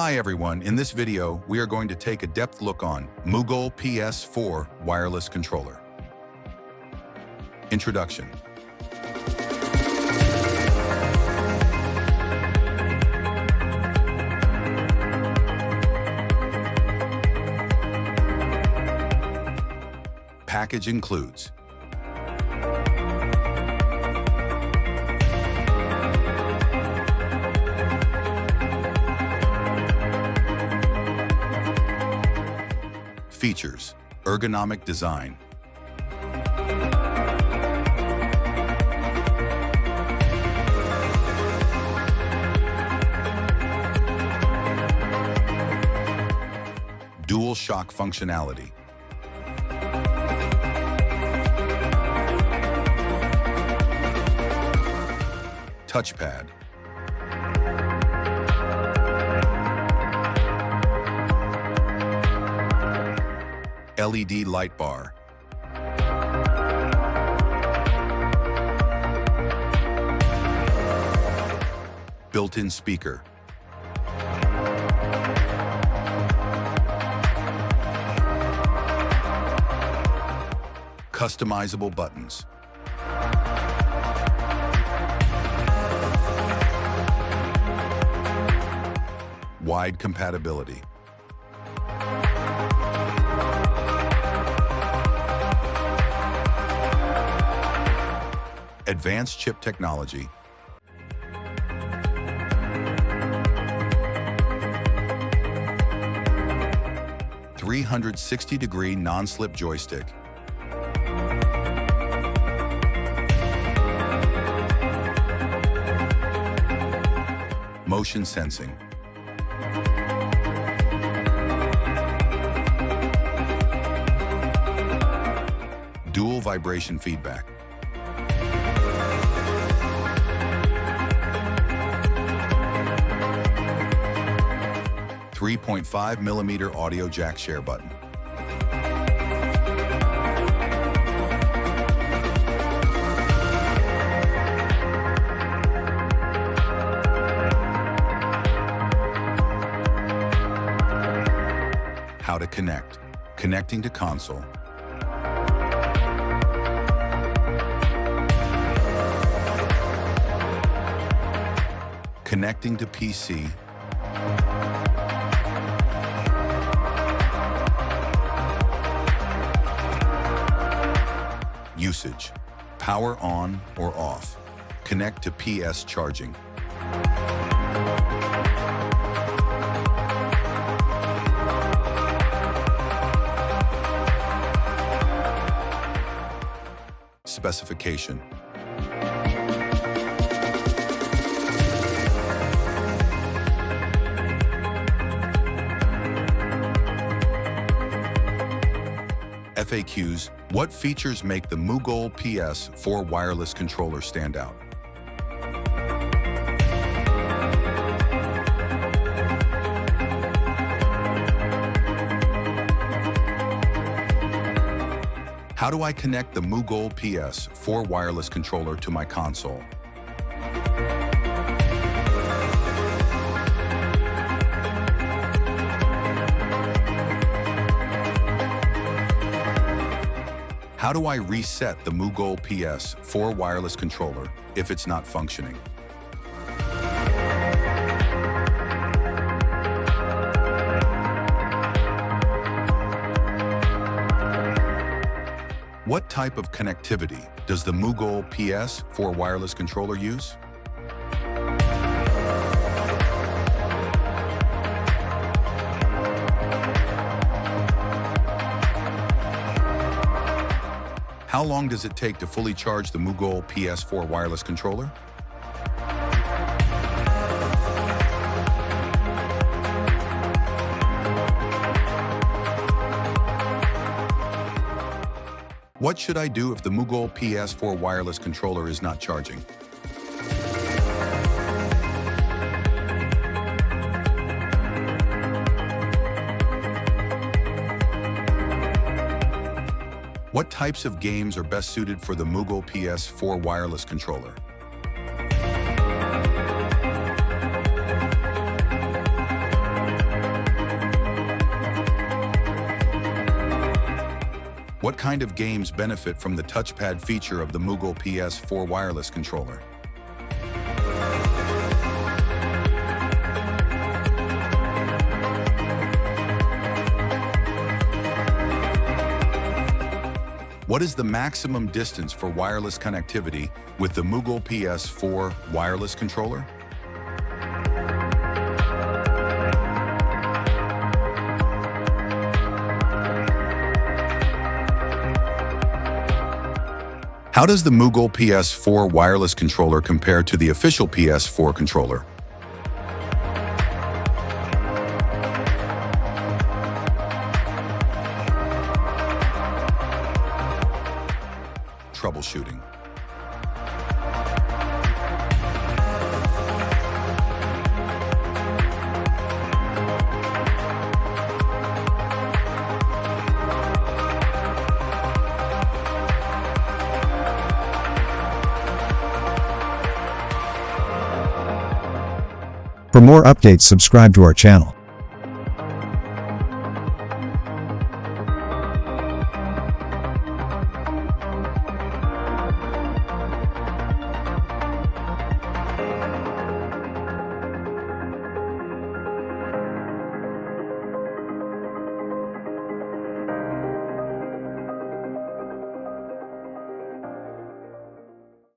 Hi everyone, in this video we are going to take a depth look on MOOGOLE PS4 Wireless Controller. Introduction. Package includes features: ergonomic design, dual shock functionality, touchpad, LED light bar, built-in speaker, customizable buttons, wide compatibility, advanced chip technology, (360-degree non-slip joystick), motion sensing, dual vibration feedback, 3.5mm audio jack share button, how to connect, connecting to console, connecting to PC, usage: power on or off, connect to PS charging, specification. FAQs: what features make the MOOGOLE PS4 Wireless Controller stand out? How do I connect the MOOGOLE PS4 Wireless Controller to my console? How do I reset the MOOGOLE PS4 Wireless Controller if it's not functioning? What type of connectivity does the MOOGOLE PS4 Wireless Controller use? How long does it take to fully charge the MOOGOLE PS4 Wireless Controller? What should I do if the MOOGOLE PS4 Wireless Controller is not charging? What types of games are best suited for the MOOGOLE PS4 Wireless Controller? What kind of games benefit from the touchpad feature of the MOOGOLE PS4 Wireless Controller? What is the maximum distance for wireless connectivity with the MOOGOLE PS4 Wireless Controller? How does the MOOGOLE PS4 Wireless Controller compare to the official PS4 controller? Troubleshooting. For more updates, subscribe to our channel.